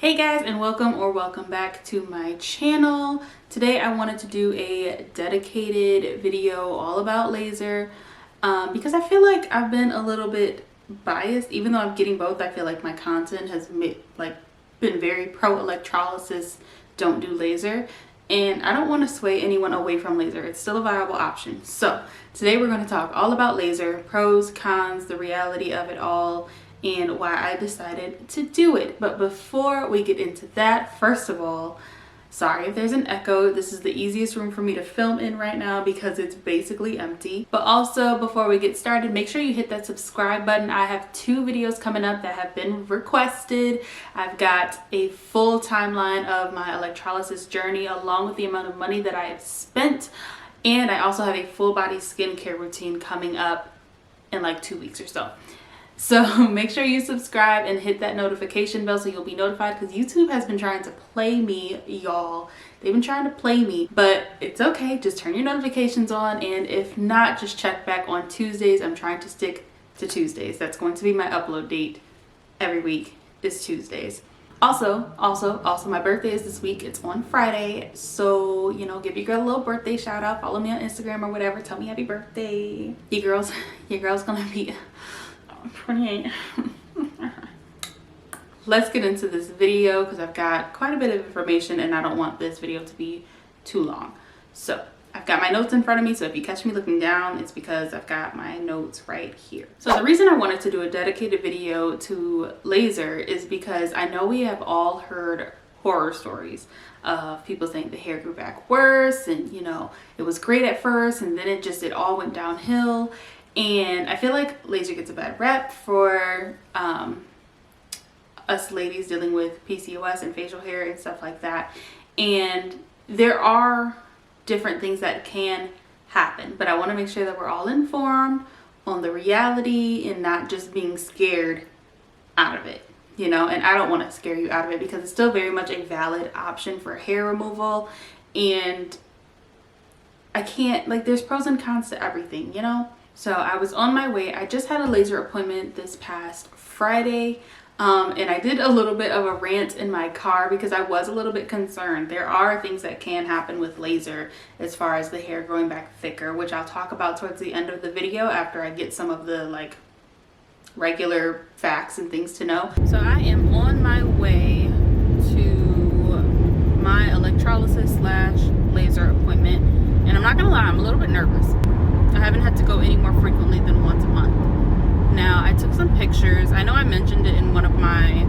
Hey guys, and welcome back to my channel. Today I wanted to do a dedicated video all about laser because I feel like I've been a little bit biased. Even though I'm getting both, I feel like my content has been very pro electrolysis, don't do laser, and I don't want to sway anyone away from laser. It's still a viable option. So today we're going to talk all about laser, pros, cons, the reality of it all, and why I decided to do it. But before we get into that, first of all, sorry if there's an echo. This is the easiest room for me to film in right now because it's basically empty. But also, before we get started, make sure you hit that subscribe button. I have 2 videos coming up that have been requested. I've got a full timeline of my electrolysis journey along with the amount of money that I have spent, and I also have a full body skincare routine coming up in like 2 weeks or so. So make sure you subscribe and hit that notification bell so you'll be notified, because YouTube has been trying to play me, y'all. They've been trying to play me, but it's okay. Just turn your notifications on, and if not, just check back on Tuesdays. I'm trying to stick to Tuesdays. That's going to be my upload date every week, is Tuesdays. Also, my birthday is this week. It's on Friday. So, you know, give your girl a little birthday shout out. Follow me on Instagram or whatever. Tell me happy birthday. Your girl's gonna be 28. Let's get into this video because I've got quite a bit of information and I don't want this video to be too long. So I've got my notes in front of me, so if you catch me looking down, it's because I've got my notes right here. So the reason I wanted to do a dedicated video to laser is because I know we have all heard horror stories of people saying the hair grew back worse, and you know, it was great at first and then it all went downhill. And I feel like laser gets a bad rep for us ladies dealing with PCOS and facial hair and stuff like that. And there are different things that can happen, but I want to make sure that we're all informed on the reality and not just being scared out of it, you know. And I don't want to scare you out of it because it's still very much a valid option for hair removal. And I can't, like, there's pros and cons to everything, you know. So I was on my way. I just had a laser appointment this past Friday, and I did a little bit of a rant in my car because I was a little bit concerned. There are things that can happen with laser as far as the hair growing back thicker, which I'll talk about towards the end of the video after I get some of the like regular facts and things to know. So I am on my way to my electrolysis / laser appointment, and I'm not gonna lie, I'm a little bit nervous. I haven't had to go any more frequently than once a month. Now, I took some pictures. I know I mentioned it in one of my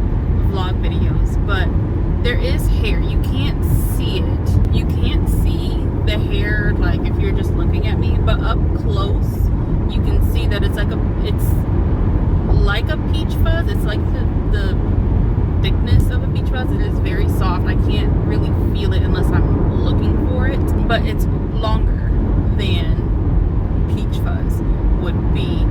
vlog videos, but there is hair. You can't see it. You can't see the hair, like, if you're just looking at me, but up close, you can see that it's like a peach fuzz. It's like the thickness of a peach fuzz. It is very soft. I can't really feel it unless I'm looking for it, but it's longer than peach fuzz would be,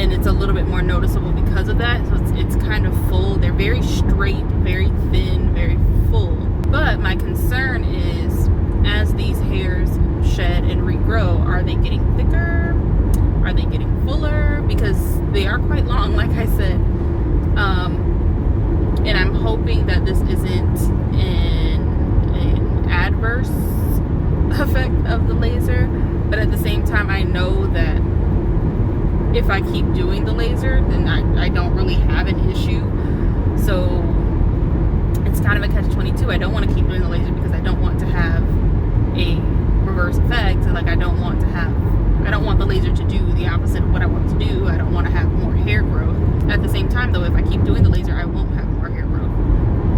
and it's a little bit more noticeable because of that. So it's kind of full. They're very straight, very thin, very full. But my concern is, as these hairs shed and regrow, are they getting thicker? Are they getting fuller? Because they are quite long, like I said. And I'm hoping that this isn't an adverse effect of the laser. But at the same time, I know that if I keep doing the laser, then I don't really have an issue. So it's kind of a catch-22. I don't want to keep doing the laser because I don't want to have a reverse effect. Like, I don't want the laser to do the opposite of what I want to do. I don't want to have more hair growth. At the same time, though, if I keep doing the laser, I won't have more hair growth.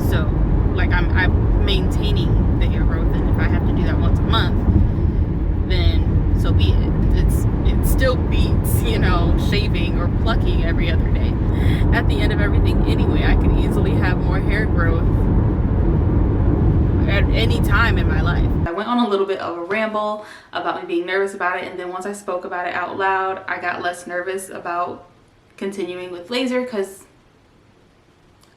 So, like, I'm maintaining the hair growth, and if I have to do that once a month, then so be it. It still beats, you know, shaving or plucking every other day. At the end of everything anyway, I could easily have more hair growth at any time in my life. I went on a little bit of a ramble about me being nervous about it, and then once I spoke about it out loud, I got less nervous about continuing with laser, because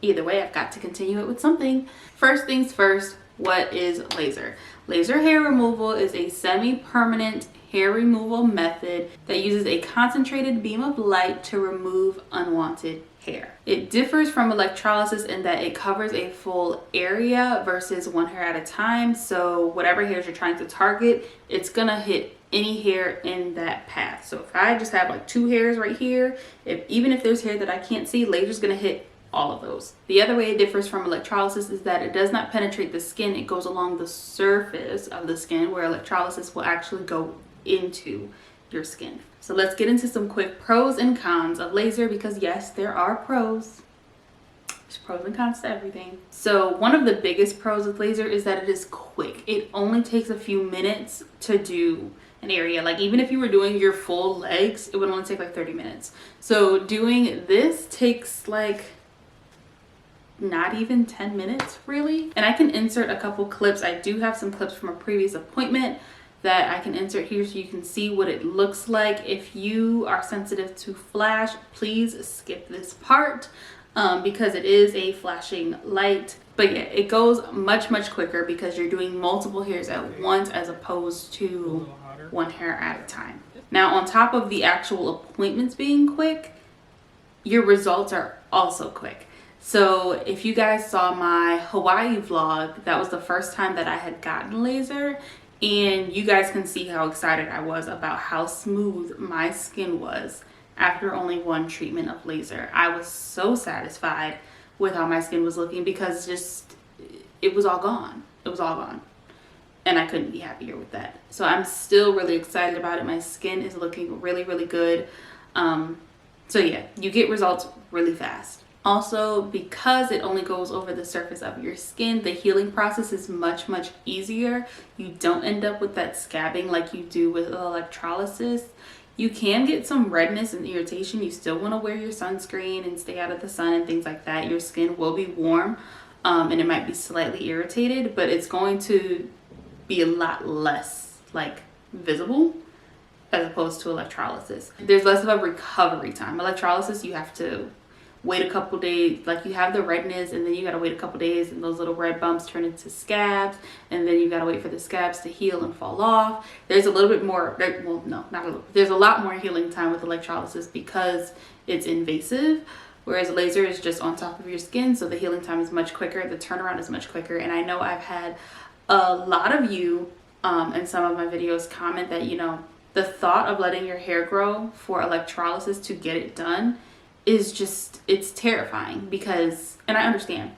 either way, I've got to continue it with something. First things first, what is laser? Laser hair removal is a semi-permanent hair removal method that uses a concentrated beam of light to remove unwanted hair. It differs from electrolysis in that it covers a full area versus one hair at a time. So whatever hairs you're trying to target, it's gonna hit any hair in that path. So if I just have like 2 hairs right here, even if there's hair that I can't see, laser's gonna hit all of those. The other way it differs from electrolysis is that it does not penetrate the skin. It goes along the surface of the skin, where electrolysis will actually go into your skin. So let's get into some quick pros and cons of laser, because yes, there are pros. There's pros and cons to everything. So one of the biggest pros of laser is that it is quick. It only takes a few minutes to do an area. Like even if you were doing your full legs, it would only take like 30 minutes. So doing this takes like not even 10 minutes really. And I can insert a couple clips. I do have some clips from a previous appointment that I can insert here so you can see what it looks like. If you are sensitive to flash, please skip this part because it is a flashing light. But yeah, it goes much quicker because you're doing multiple hairs at once as opposed to one hair at a time. Now on top of the actual appointments being quick, your results are also quick. So if you guys saw my Hawaii vlog, that was the first time that I had gotten laser. And you guys can see how excited I was about how smooth my skin was after only one treatment of laser. I was so satisfied with how my skin was looking because it was all gone. It was all gone. And I couldn't be happier with that. So I'm still really excited about it. My skin is looking really good. So yeah, you get results really fast. Also, because it only goes over the surface of your skin, the healing process is much easier. You don't end up with that scabbing like you do with electrolysis. You can get some redness and irritation. You still want to wear your sunscreen and stay out of the sun and things like that. Your skin will be warm and it might be slightly irritated, but it's going to be a lot less like visible as opposed to electrolysis. There's less of a recovery time. Electrolysis, you have to wait a couple days, like you have the redness and then you gotta wait a couple days and those little red bumps turn into scabs and then you gotta wait for the scabs to heal and fall off. There's a little bit more, well no, not a little, there's a lot more healing time with electrolysis because it's invasive, whereas laser is just on top of your skin, so the healing time is much quicker, the turnaround is much quicker. And I know I've had a lot of you in some of my videos comment that, you know, the thought of letting your hair grow for electrolysis to get it done is just, it's terrifying because, and I understand,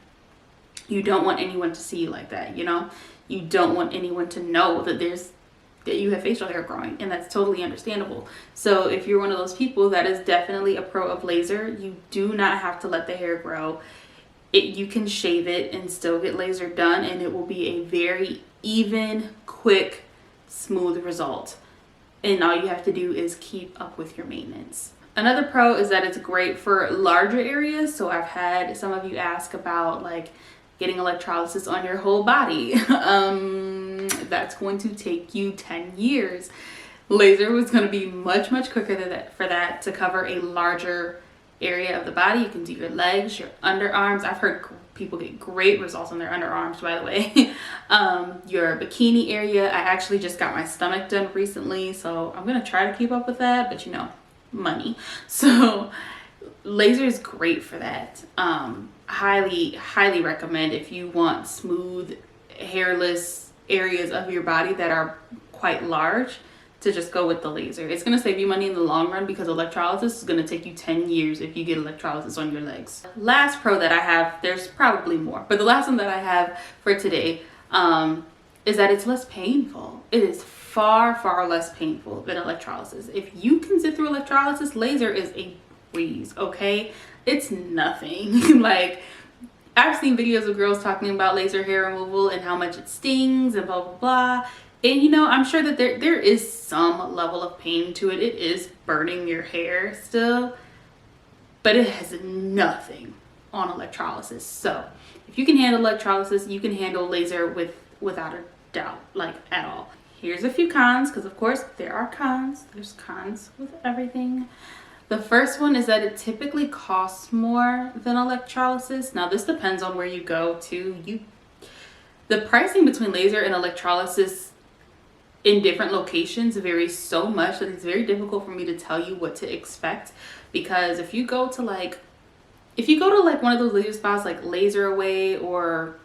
you don't want anyone to see you like that, you know? You don't want anyone to know that that you have facial hair growing, and that's totally understandable. So if you're one of those people, that is definitely a pro of laser. You do not have to let the hair grow. You can shave it and still get laser done, and it will be a very even, quick, smooth result. And all you have to do is keep up with your maintenance. Another pro is that it's great for larger areas. So I've had some of you ask about like getting electrolysis on your whole body. That's going to take you 10 years. Laser was going to be much quicker than that for that to cover a larger area of the body. You can do your legs, your underarms. I've heard people get great results on their underarms, by the way. Your bikini area. I actually just got my stomach done recently, so I'm going to try to keep up with that, but you know, money. So laser is great for that. Highly recommend if you want smooth, hairless areas of your body that are quite large, to just go with the laser. It's going to save you money in the long run because electrolysis is going to take you 10 years if you get electrolysis on your legs. Last pro that I have, there's probably more, but the last one that I have for today is that it's less painful. It is far less painful than electrolysis. If you can sit through electrolysis, laser is a breeze, okay? It's nothing. Like, I've seen videos of girls talking about laser hair removal and how much it stings and blah blah. And you know, I'm sure that there is some level of pain to it. It is burning your hair still, but it has nothing on electrolysis. So if you can handle electrolysis, you can handle laser without a doubt, like at all. Here's a few cons, because of course there are cons. There's cons with everything. The first one is that it typically costs more than electrolysis. Now this depends on where you go to. The pricing between laser and electrolysis in different locations varies so much that it's very difficult for me to tell you what to expect. Because if you go to like if you go to like one of those laser spas like Laser Away or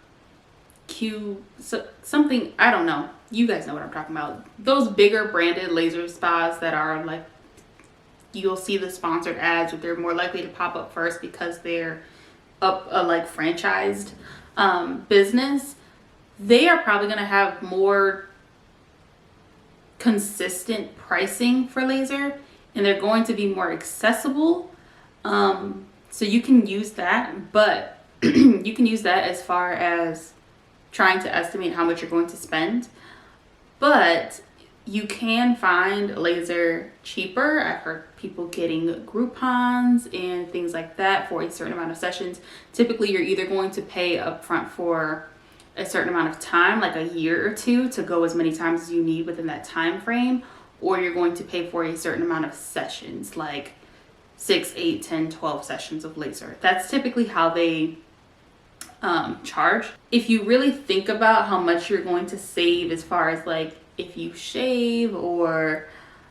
something, I don't know, you guys know what I'm talking about, those bigger branded laser spas that are like, you'll see the sponsored ads, or they're more likely to pop up first because they're up a like franchised business. They are probably going to have more consistent pricing for laser, and they're going to be more accessible. So you can use that, but you can use that as far as trying to estimate how much you're going to spend. But you can find laser cheaper. I've heard people getting Groupons and things like that for a certain amount of sessions. Typically, you're either going to pay upfront for a certain amount of time, like a year or two, to go as many times as you need within that time frame, or you're going to pay for a certain amount of sessions, like 6, 8, 10, 12 sessions of laser. That's typically how they charge. If you really think about how much you're going to save as far as like if you shave or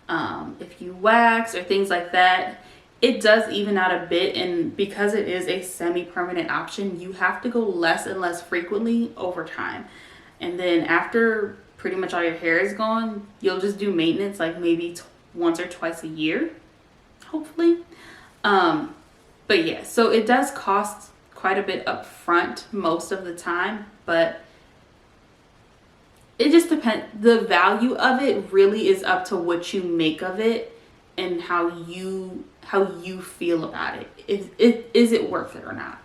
if you wax or things like that, it does even out a bit. And because it is a semi-permanent option, you have to go less and less frequently over time. And then after pretty much all your hair is gone, you'll just do maintenance like maybe once or twice a year, hopefully. But yeah, so it does cost quite a bit up front most of the time, but it just depends. The value of it really is up to what you make of it and how you feel about it. Is it worth it or not?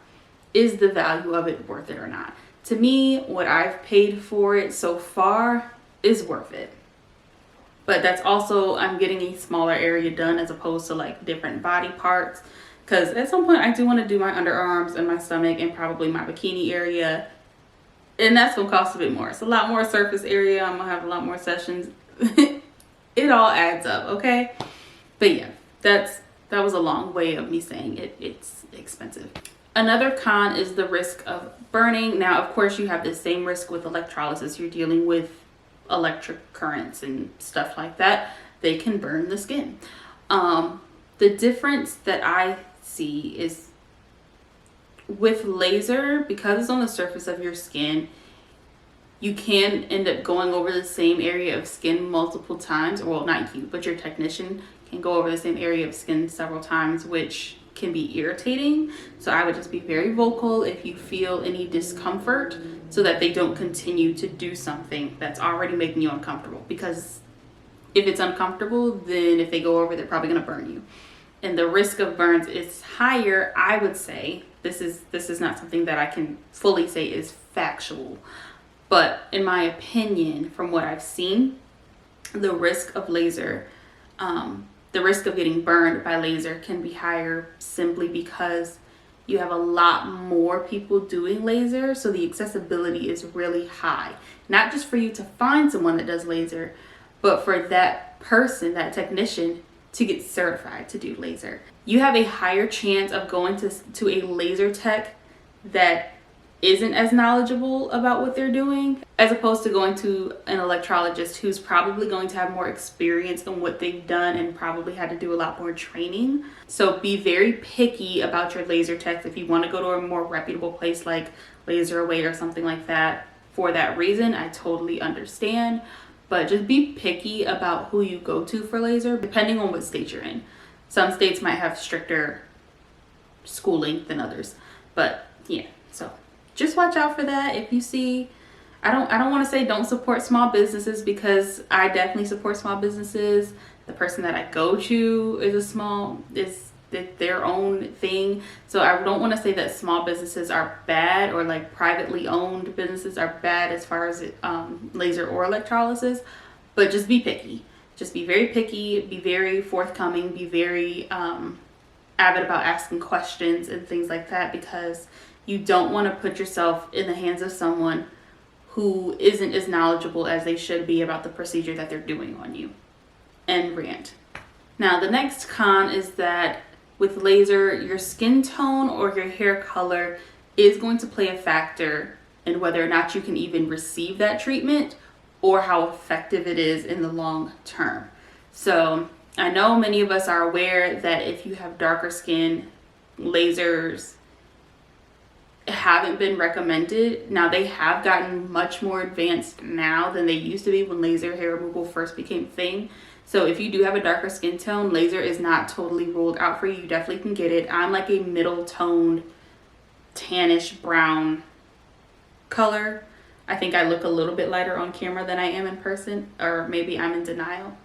Is the value of it worth it or not? To me, what I've paid for it so far is worth it. But that's also, I'm getting a smaller area done as opposed to like different body parts. Because at some point I do want to do my underarms and my stomach and probably my bikini area. And that's going to cost a bit more. It's a lot more surface area. I'm going to have a lot more sessions. It all adds up, okay? But yeah, that was a long way of me saying it's expensive. Another con is the risk of burning. Now, of course, you have the same risk with electrolysis. You're dealing with electric currents and stuff like that. They can burn the skin. The difference that I see is with laser, because it's on the surface of your skin, you can end up going over the same area of skin multiple times. Well, not you, but your technician can go over the same area of skin several times, which can be irritating. So I would just be very vocal if you feel any discomfort, so that they don't continue to do something that's already making you uncomfortable. Because if it's uncomfortable, then if they go over, they're probably going to burn you. And the risk of burns is higher, I would say. This is not something that I can fully say is factual. But in my opinion, from what I've seen, the risk of laser, the risk of getting burned by laser can be higher simply because you have a lot more people doing laser. So the accessibility is really high. Not just for you to find someone that does laser, but for that person, that technician, to get certified to do laser. You have a higher chance of going to a laser tech that isn't as knowledgeable about what they're doing, as opposed to going to an electrologist who's probably going to have more experience in what they've done and probably had to do a lot more training. So be very picky about your laser techs. If you want to go to a more reputable place like Laser Away or something like that for that reason, I totally understand. But just be picky about who you go to for laser, depending on what state you're in. Some states might have stricter schooling than others. But yeah, so just watch out for that. If you see, I don't want to say don't support small businesses, because I definitely support small businesses. The person that I go to is their own thing. So I don't want to say that small businesses are bad, or like privately owned businesses are bad as far as laser or electrolysis, but just be picky. Just be very picky, be very forthcoming, be very avid about asking questions and things like that, because you don't want to put yourself in the hands of someone who isn't as knowledgeable as they should be about the procedure that they're doing on you. End rant. Now, the next con is that with laser, your skin tone or your hair color is going to play a factor in whether or not you can even receive that treatment or how effective it is in the long term. So I know many of us are aware that if you have darker skin, lasers haven't been recommended. Now, they have gotten much more advanced now than they used to be when laser hair removal first became a thing. So if you do have a darker skin tone, laser is not totally ruled out for you. You definitely can get it. I'm like a middle toned tannish brown color. I think I look a little bit lighter on camera than I am in person, or maybe I'm in denial.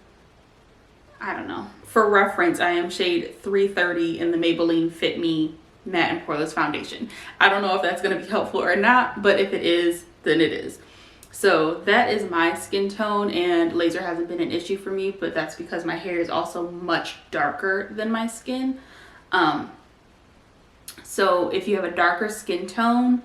I don't know. For reference, I am shade 330 in the Maybelline Fit Me Matte and Poreless Foundation. I don't know if that's going to be helpful or not, but if it is, then it is. So that is my skin tone, and laser hasn't been an issue for me, but that's because my hair is also much darker than my skin. So if you have a darker skin tone,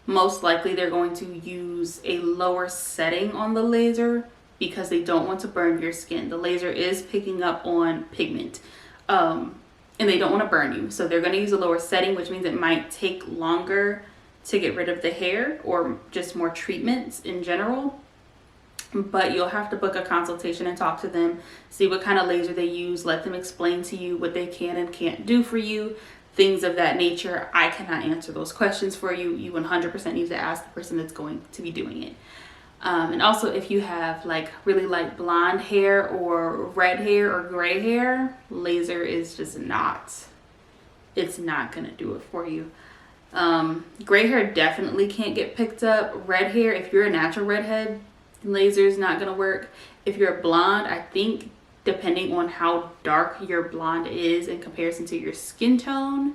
most likely they're going to use a lower setting on the laser because they don't want to burn your skin. The laser is picking up on pigment, and they don't want to burn you. So they're going to use a lower setting, which means it might take longer to get rid of the hair, or just more treatments in general. But you'll have to book a consultation and talk to them, see what kind of laser they use, let them explain to you what they can and can't do for you, things of that nature. I cannot answer those questions for you. You 100% need to ask the person that's going to be doing it. And also, if you have like really light blonde hair or red hair or gray hair, laser is just not, it's not gonna do it for you. Gray hair definitely can't get picked up. Red hair, if you're a natural redhead, laser is not gonna work. If you're a blonde, I think depending on how dark your blonde is in comparison to your skin tone,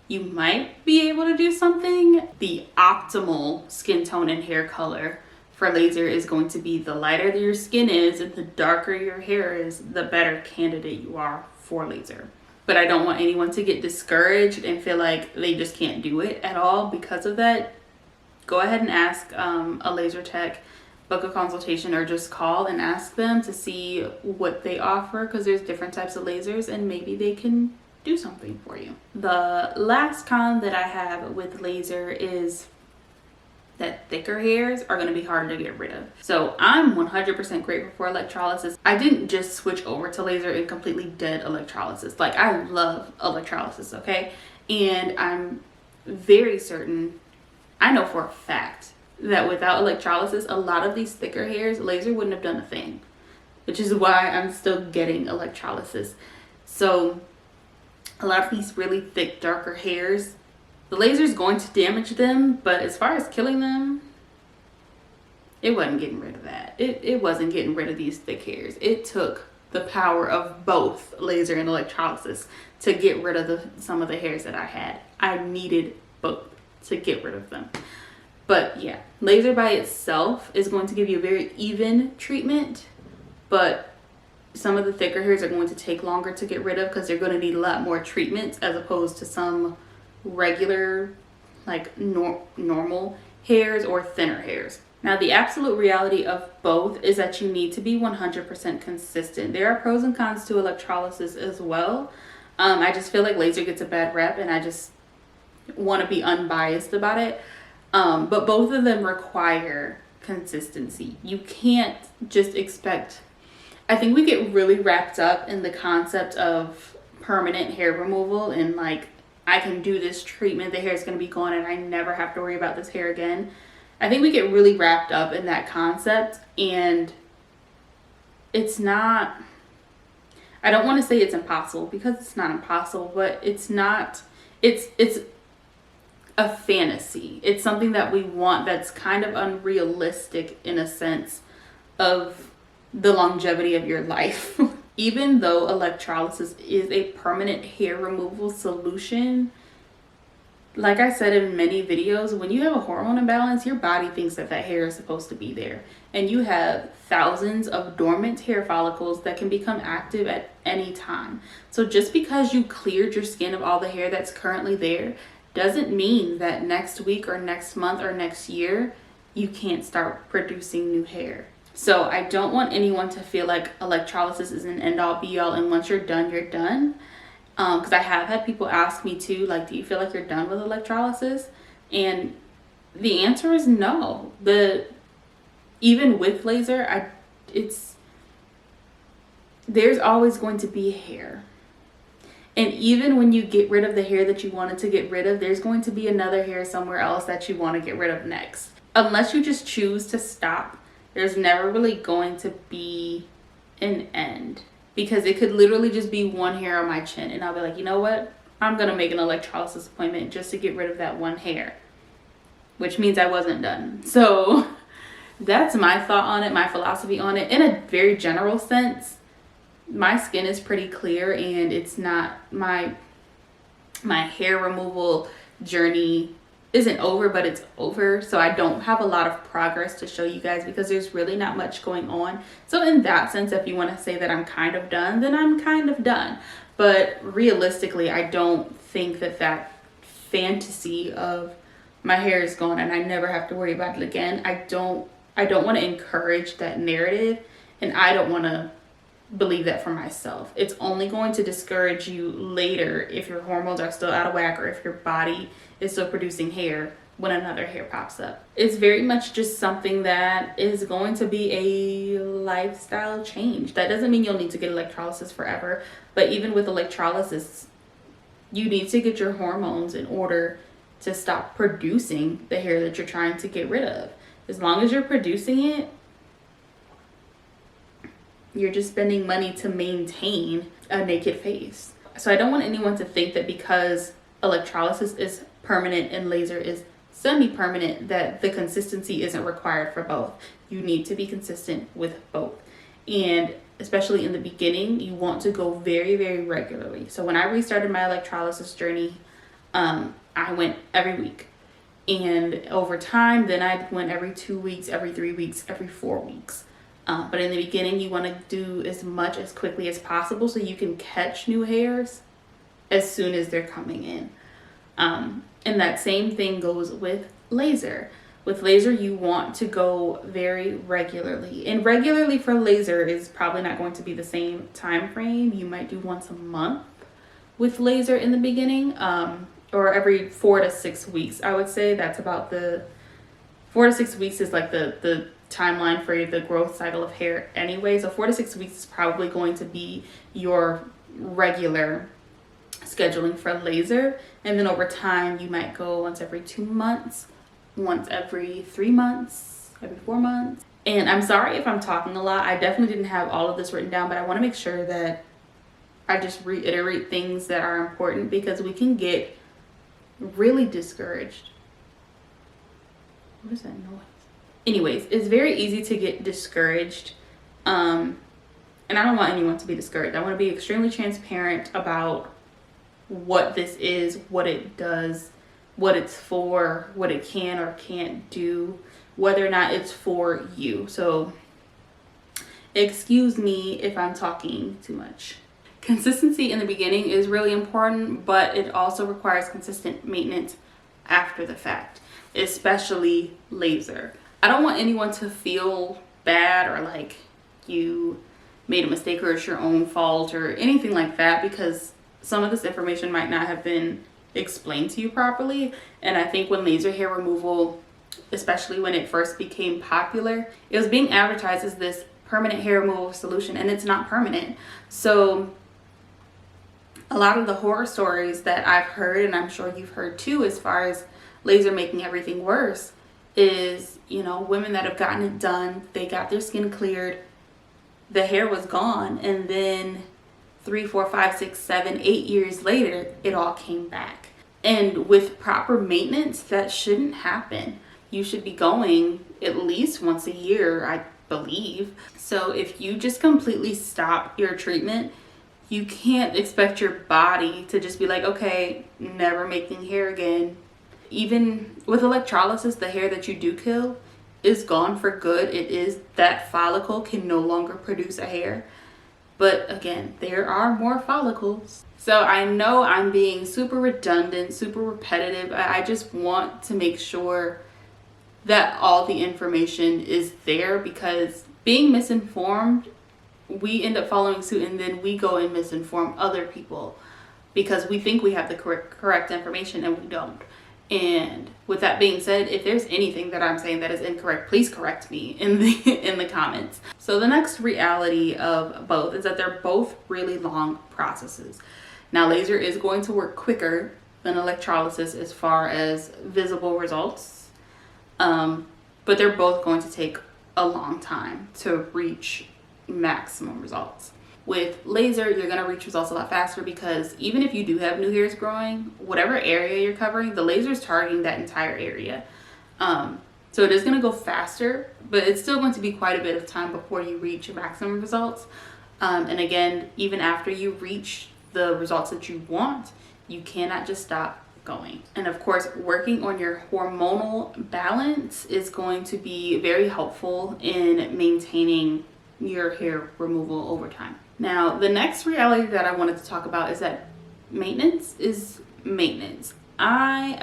you might be able to do something. The optimal skin tone and hair color for laser is going to be the lighter your skin is and the darker your hair is, the better candidate you are for laser. But I don't want anyone to get discouraged and feel like they just can't do it at all because of that. Go ahead and ask a laser tech, book a consultation, or just call and ask them to see what they offer, because there's different types of lasers and maybe they can do something for you. The last con that I have with laser is that thicker hairs are going to be harder to get rid of. So I'm 100% grateful for electrolysis. I didn't just switch over to laser and completely dead electrolysis. Like, I love electrolysis, okay? And I'm very certain, I know for a fact, that without electrolysis, a lot of these thicker hairs, laser wouldn't have done a thing, which is why I'm still getting electrolysis. So a lot of these really thick, darker hairs, the laser is going to damage them, but as far as killing them, it wasn't getting rid of that. It wasn't getting rid of these thick hairs. It took the power of both laser and electrolysis to get rid of some of the hairs that I had. I needed both to get rid of them. But yeah, laser by itself is going to give you a very even treatment, but some of the thicker hairs are going to take longer to get rid of because they're going to need a lot more treatments as opposed to some regular, like normal hairs or thinner hairs. Now, the absolute reality of both is that you need to be 100% consistent. There are pros and cons to electrolysis as well. I just feel like laser gets a bad rep, and I just want to be unbiased about it. But both of them require consistency. You can't just expect, I think we get really wrapped up in the concept of permanent hair removal and like, I can do this treatment, the hair is going to be gone and I never have to worry about this hair again. I think we get really wrapped up in that concept, and it's not, I don't want to say it's impossible because it's not impossible, but it's not, it's a fantasy. It's something that we want that's kind of unrealistic in a sense of the longevity of your life. Even though electrolysis is a permanent hair removal solution, like I said in many videos, when you have a hormone imbalance, your body thinks that that hair is supposed to be there. And you have thousands of dormant hair follicles that can become active at any time. So just because you cleared your skin of all the hair that's currently there doesn't mean that next week or next month or next year, you can't start producing new hair. So I don't want anyone to feel like electrolysis is an end all be all and once you're done, you're done. Because I have had people ask me too, like, do you feel like you're done with electrolysis? And the answer is no. Even with laser, there's always going to be hair. And even when you get rid of the hair that you wanted to get rid of, there's going to be another hair somewhere else that you want to get rid of next. Unless you just choose to stop, there's never really going to be an end, because it could literally just be one hair on my chin and I'll be like, you know what? I'm going to make an electrolysis appointment just to get rid of that one hair, which means I wasn't done. So that's my thought on it, my philosophy on it. In a very general sense, my skin is pretty clear, and it's not, my hair removal journey isn't over, but it's over. So I don't have a lot of progress to show you guys because there's really not much going on. So in that sense, if you want to say that I'm kind of done, then I'm kind of done. But realistically, I don't think that fantasy of my hair is gone and I never have to worry about it again, I don't want to encourage that narrative, and I don't want to believe that for myself. It's only going to discourage you later if your hormones are still out of whack, or if your body is still producing hair when another hair pops up. It's very much just something that is going to be a lifestyle change. That doesn't mean you'll need to get electrolysis forever, but even with electrolysis, you need to get your hormones in order to stop producing the hair that you're trying to get rid of. As long as you're producing it, you're just spending money to maintain a naked face. So I don't want anyone to think that because electrolysis is permanent and laser is semi-permanent, that the consistency isn't required for both. You need to be consistent with both. And especially in the beginning, you want to go very, very regularly. So when I restarted my electrolysis journey, I went every week. And over time, then I went every 2 weeks, every 3 weeks, every 4 weeks. But in the beginning, you want to do as much as quickly as possible so you can catch new hairs as soon as they're coming in. And that same thing goes with laser. With laser, you want to go very regularly. And regularly for laser is probably not going to be the same time frame. You might do once a month with laser in the beginning, or every 4 to 6 weeks. I would say that's about the 4 to 6 weeks is like the timeline for the growth cycle of hair anyway. So 4 to 6 weeks is probably going to be your regular scheduling for laser. And then over time, you might go once every 2 months, once every 3 months, every 4 months. And I'm sorry if I'm talking a lot. I definitely didn't have all of this written down, but I want to make sure that I just reiterate things that are important, because we can get really discouraged. What is that noise? Anyways, it's very easy to get discouraged. And I don't want anyone to be discouraged. I want to be extremely transparent about what this is, what it does, what it's for, what it can or can't do, whether or not it's for you. So excuse me if I'm talking too much. Consistency in the beginning is really important, but it also requires consistent maintenance after the fact, especially laser. I don't want anyone to feel bad or like you made a mistake or it's your own fault or anything like that, because some of this information might not have been explained to you properly. And I think when laser hair removal, especially when it first became popular, it was being advertised as this permanent hair removal solution, and it's not permanent. So a lot of the horror stories that I've heard, and I'm sure you've heard too, as far as laser making everything worse, is, you know, women that have gotten it done, they got their skin cleared, the hair was gone, and then 3, 4, 5, 6, 7, 8 years later, it all came back. And with proper maintenance, that shouldn't happen. You should be going at least once a year, I believe. So if you just completely stop your treatment, you can't expect your body to just be like, okay, never making hair again. Even with electrolysis, the hair that you do kill is gone for good. It is, that follicle can no longer produce a hair. But again, there are more follicles. So I know I'm being super redundant, super repetitive. I just want to make sure that all the information is there, because being misinformed, we end up following suit, and then we go and misinform other people because we think we have the correct information and we don't. And with that being said, if there's anything that I'm saying that is incorrect, please correct me in the comments. So the next reality of both is that they're both really long processes. Now, laser is going to work quicker than electrolysis as far as visible results, but they're both going to take a long time to reach maximum results. With laser, you're going to reach results a lot faster because even if you do have new hairs growing, whatever area you're covering, the laser is targeting that entire area. So it is going to go faster, but it's still going to be quite a bit of time before you reach maximum results. And again, even after you reach the results that you want, you cannot just stop going. And of course, working on your hormonal balance is going to be very helpful in maintaining your hair removal over time. Now, the next reality that I wanted to talk about is that maintenance is maintenance. I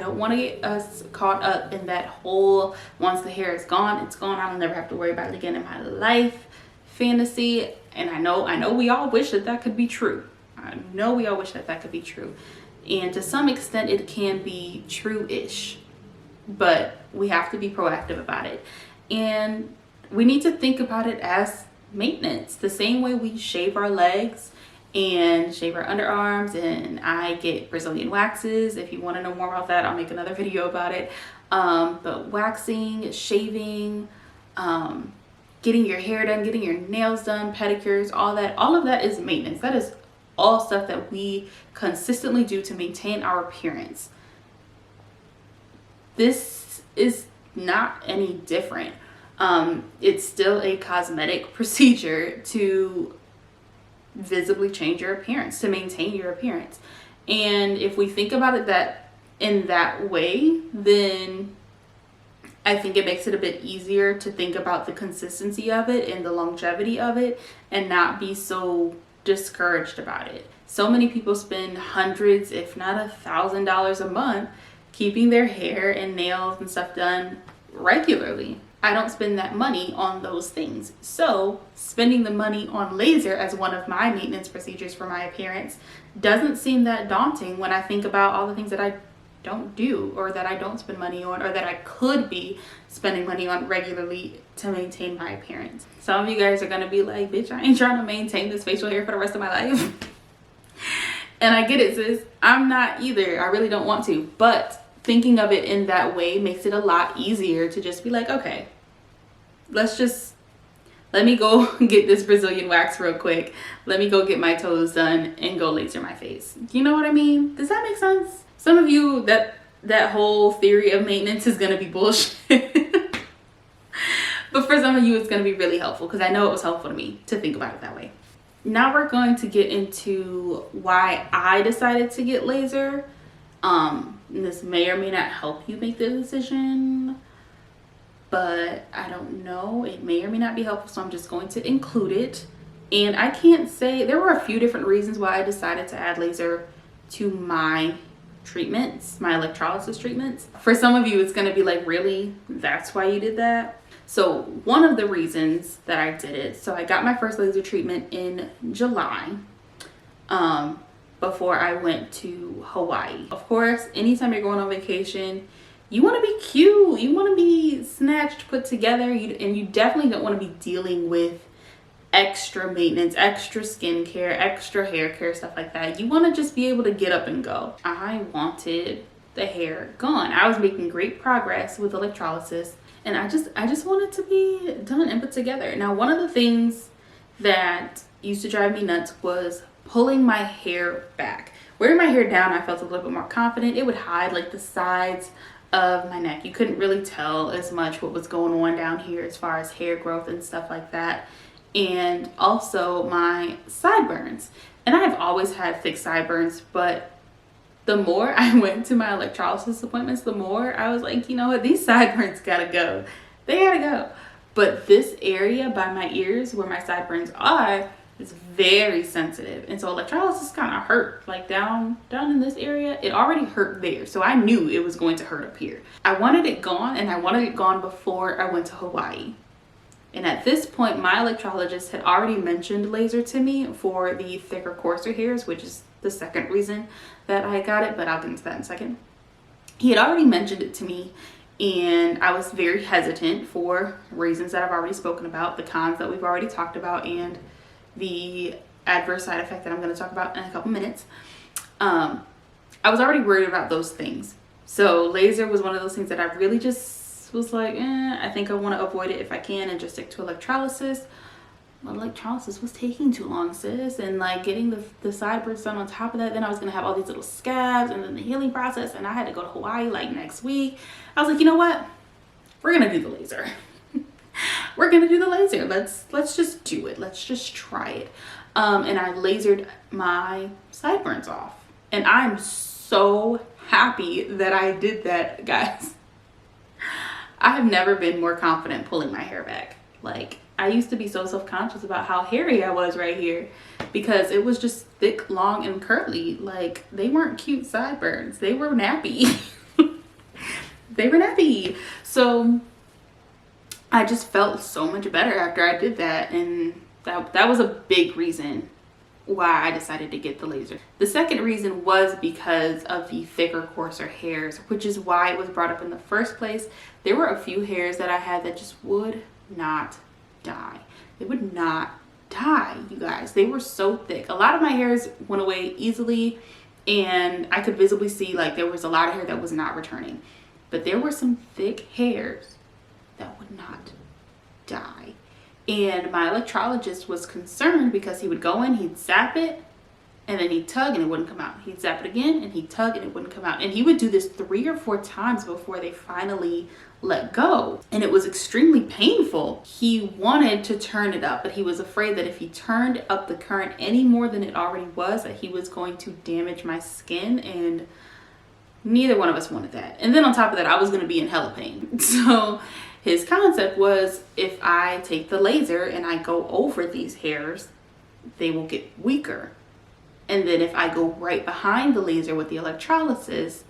don't want to get us caught up in that whole once the hair is gone, it's gone, I'll never have to worry about it again in my life fantasy. And I know we all wish that could be true. I know we all wish that could be true. And to some extent it can be true-ish, but we have to be proactive about it. And we need to think about it as maintenance, the same way we shave our legs and shave our underarms, and I get Brazilian waxes. If you want to know more about that, I'll make another video about it. But waxing, shaving, getting your hair done, getting your nails done, pedicures, all of that is maintenance. That is all stuff that we consistently do to maintain our appearance. This is not any different. It's still a cosmetic procedure to visibly change your appearance, to maintain your appearance. And if we think about it in that way, then I think it makes it a bit easier to think about the consistency of it and the longevity of it and not be so discouraged about it. So many people spend hundreds, if not $1,000 a month keeping their hair and nails and stuff done regularly. I don't spend that money on those things. So spending the money on laser as one of my maintenance procedures for my appearance doesn't seem that daunting when I think about all the things that I don't do, or that I don't spend money on, or that I could be spending money on regularly to maintain my appearance. Some of you guys are gonna be like, bitch, I ain't trying to maintain this facial hair for the rest of my life. And I get it, sis. I'm not either. I really don't want to. But thinking of it in that way makes it a lot easier to just be like, okay, let me go get this Brazilian wax real quick. Let me go get my toes done and go laser my face. You know what I mean? Does that make sense? Some of you, that whole theory of maintenance is gonna be bullshit. But for some of you, it's gonna be really helpful, because I know it was helpful to me to think about it that way. Now we're going to get into why I decided to get laser. This may or may not help you make the decision, but I don't know. It may or may not be helpful, so I'm just going to include it. And I can't say, there were a few different reasons why I decided to add laser to my treatments, my electrolysis treatments. For some of you, it's going to be like, really? That's why you did that? So one of the reasons that I did it, so I got my first laser treatment in July, before I went to Hawaii. Of course, anytime you're going on vacation, you want to be cute, you want to be snatched, put together, and you definitely don't want to be dealing with extra maintenance, extra skincare, extra hair care, stuff like that. You want to just be able to get up and go. I wanted the hair gone. I was making great progress with electrolysis, and I just wanted to be done and put together. Now, one of the things that used to drive me nuts was pulling my hair back. Wearing my hair down, I felt a little bit more confident. It would hide like the sides of my neck. You couldn't really tell as much what was going on down here as far as hair growth and stuff like that. And also my sideburns. And I have always had thick sideburns, but the more I went to my electrolysis appointments, the more I was like, you know what, these sideburns gotta go. They gotta go. But this area by my ears where my sideburns are is very sensitive. And so electrolysis kind of hurt, like down in this area. It already hurt there. So I knew it was going to hurt up here. I wanted it gone, and I wanted it gone before I went to Hawaii. And at this point, my electrologist had already mentioned laser to me for the thicker, coarser hairs, which is the second reason that I got it, but I'll get into that in a second. He had already mentioned it to me, and I was very hesitant for reasons that I've already spoken about, the cons that we've already talked about, and the adverse side effect that I'm going to talk about in a couple minutes. I was already worried about those things. So laser was one of those things that I really just was like, I think I want to avoid it if I can and just stick to electrolysis. But electrolysis was taking too long, sis. And like getting the sideburns done on top of that, then I was going to have all these little scabs and then the healing process. And I had to go to Hawaii like next week. I was like, you know what? We're going to do the laser. We're going to do the laser. Let's just do it. Let's just try it. And I lasered my sideburns off. And I'm so happy that I did that, guys. I have never been more confident pulling my hair back. Like, I used to be so self-conscious about how hairy I was right here because it was just thick, long, and curly. Like, they weren't cute sideburns. They were nappy. They were nappy. So I just felt so much better after I did that. And that was a big reason why I decided to get the laser. The second reason was because of the thicker, coarser hairs, which is why it was brought up in the first place. There were a few hairs that I had that just would not die. They would not die, you guys. They were so thick. A lot of my hairs went away easily, and I could visibly see like there was a lot of hair that was not returning. But there were some thick hairs that would not die. And my electrologist was concerned because he would go in, he'd zap it, and then he'd tug and it wouldn't come out. He'd zap it again and he'd tug and it wouldn't come out. And he would do this 3 or 4 times before they finally let go. And it was extremely painful. He wanted to turn it up, but he was afraid that if he turned up the current any more than it already was, that he was going to damage my skin, and neither one of us wanted that. And then on top of that, I was going to be in hella pain. So his concept was, if I take the laser and I go over these hairs, they will get weaker. And then if I go right behind the laser with the electrolysis,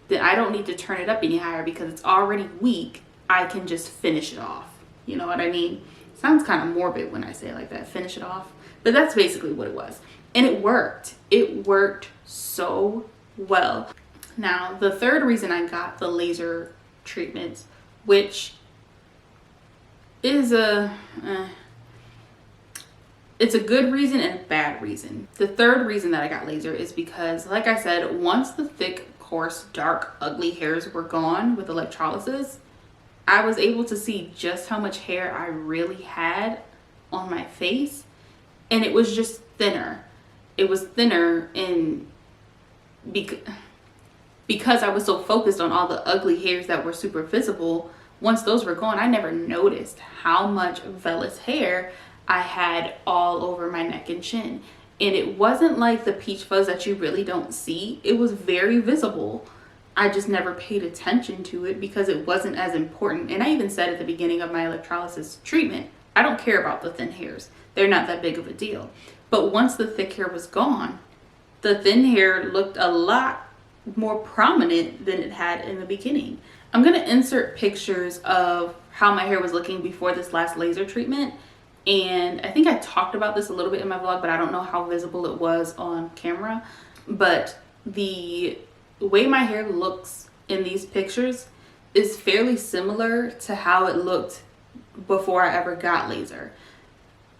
then I don't need to turn it up any higher because it's already weak. I can just finish it off. You know what I mean? Sounds kind of morbid when I say it like that, finish it off. But that's basically what it was. And it worked. It worked so well. Now, the third reason I got the laser treatments, which is it's a good reason and a bad reason. The third reason that I got laser is because, like I said, once the thick, coarse, dark, ugly hairs were gone with electrolysis, I was able to see just how much hair I really had on my face, and it was just thinner. It was thinner, and because I was so focused on all the ugly hairs that were super visible, once those were gone, I never noticed how much vellus hair I had all over my neck and chin. And it wasn't like the peach fuzz that you really don't see. It was very visible. I just never paid attention to it because it wasn't as important. And I even said at the beginning of my electrolysis treatment, I don't care about the thin hairs. They're not that big of a deal. But once the thick hair was gone, the thin hair looked a lot more prominent than it had in the beginning. I'm going to insert pictures of how my hair was looking before this last laser treatment. And I think I talked about this a little bit in my vlog, but I don't know how visible it was on camera. But the way my hair looks in these pictures is fairly similar to how it looked before I ever got laser.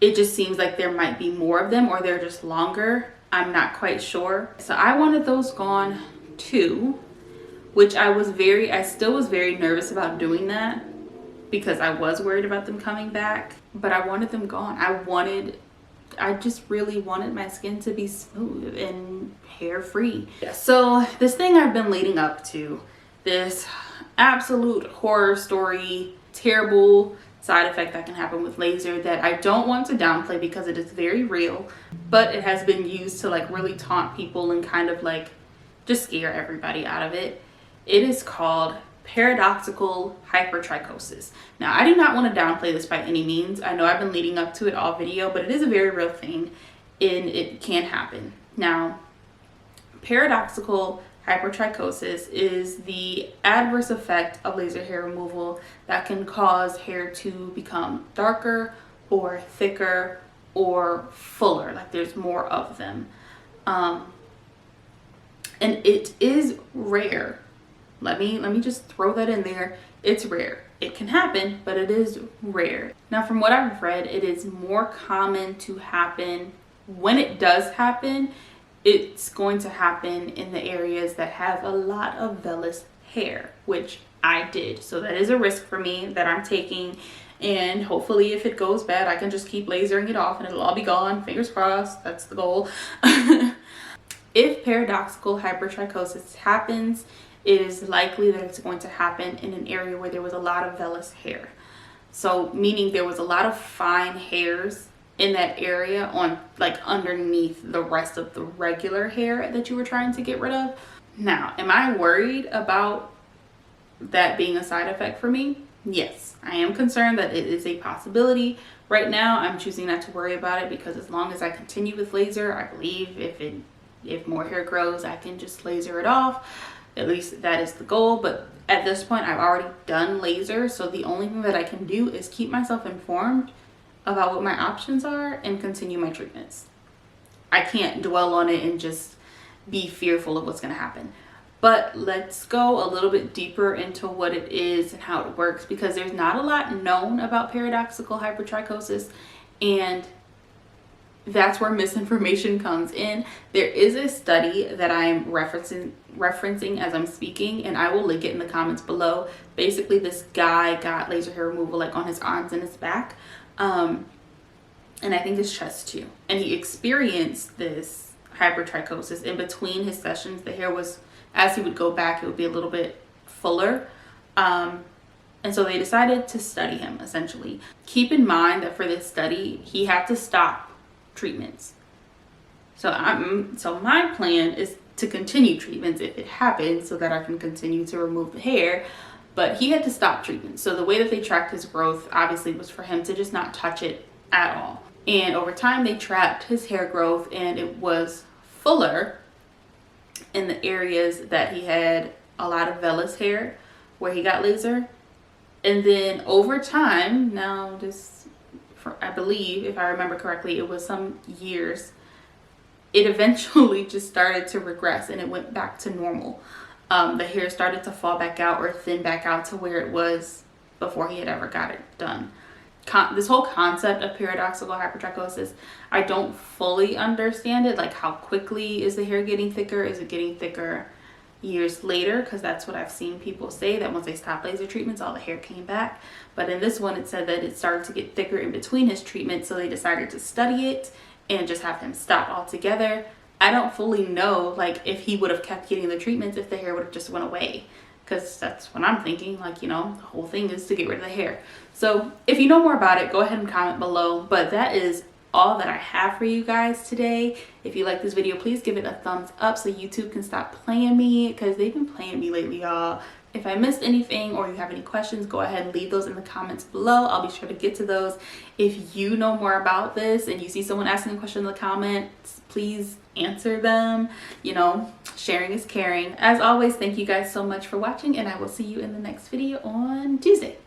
It just seems like there might be more of them, or they're just longer. I'm not quite sure. So I wanted those gone too, which I still was very nervous about doing that because I was worried about them coming back, but I wanted them gone. I just really wanted my skin to be smooth and hair free. So this thing I've been leading up to, this absolute horror story, terrible side effect that can happen with laser that I don't want to downplay because it is very real, but it has been used to like really taunt people and kind of like just scare everybody out of it. It is called paradoxical hypertrichosis. Now, I do not want to downplay this by any means. I know I've been leading up to it all video, but it is a very real thing and it can happen. Now, paradoxical hypertrichosis is the adverse effect of laser hair removal that can cause hair to become darker or thicker or fuller, like there's more of them. And it is rare. Let me just throw that in there. It's rare. It can happen, but it is rare. Now, from what I've read, it is more common to happen when it does happen, it's going to happen in the areas that have a lot of vellus hair, which I did. So that is a risk for me that I'm taking. And hopefully if it goes bad, I can just keep lasering it off and it'll all be gone. Fingers crossed. That's the goal. If paradoxical hypertrichosis happens, it is likely that it's going to happen in an area where there was a lot of vellus hair. So meaning there was a lot of fine hairs in that area on like underneath the rest of the regular hair that you were trying to get rid of. Now, am I worried about that being a side effect for me? Yes, I am concerned that it is a possibility. Right now, I'm choosing not to worry about it because as long as I continue with laser, I believe if more hair grows, I can just laser it off. At least that is the goal. But at this point, I've already done laser. So the only thing that I can do is keep myself informed about what my options are and continue my treatments. I can't dwell on it and just be fearful of what's going to happen. But let's go a little bit deeper into what it is and how it works, because there's not a lot known about paradoxical hypertrichosis, and that's where misinformation comes in. There is a study that I'm referencing as I'm speaking, and I will link it in the comments below. Basically, this guy got laser hair removal like on his arms and his back, and I think his chest too. And he experienced this hypertrichosis in between his sessions. The hair was, as he would go back, it would be a little bit fuller. And so they decided to study him, essentially. Keep in mind that for this study, he had to stop treatments. So my plan is to continue treatments if it happens so that I can continue to remove the hair. But he had to stop treatment. So the way that they tracked his growth obviously was for him to just not touch it at all. And over time, they tracked his hair growth, and it was fuller in the areas that he had a lot of vellus hair where he got laser. And then over time, now this, I believe, if I remember correctly, it was some years, it eventually just started to regress and it went back to normal. The hair started to fall back out or thin back out to where it was before he had ever got it done. This whole concept of paradoxical hypertrichosis, I don't fully understand it. Like, how quickly is the hair getting thicker? Is it getting thicker years later? Because that's what I've seen people say, that once they stopped laser treatments, all the hair came back. But in this one, it said that it started to get thicker in between his treatments, so they decided to study it and just have him stop altogether. I don't fully know, like, if he would have kept getting the treatments, if the hair would have just went away. Because that's what I'm thinking, like, you know, the whole thing is to get rid of the hair. So if you know more about it, go ahead and comment below. But that is all that I have for you guys today. If you like this video, please give it a thumbs up so YouTube can stop playing me, because they've been playing me lately, y'all. If I missed anything or you have any questions, go ahead and leave those in the comments below. I'll be sure to get to those. If you know more about this and you see someone asking a question in the comments, please answer them. You know, sharing is caring. As always, thank you guys so much for watching, and I will see you in the next video on Tuesday.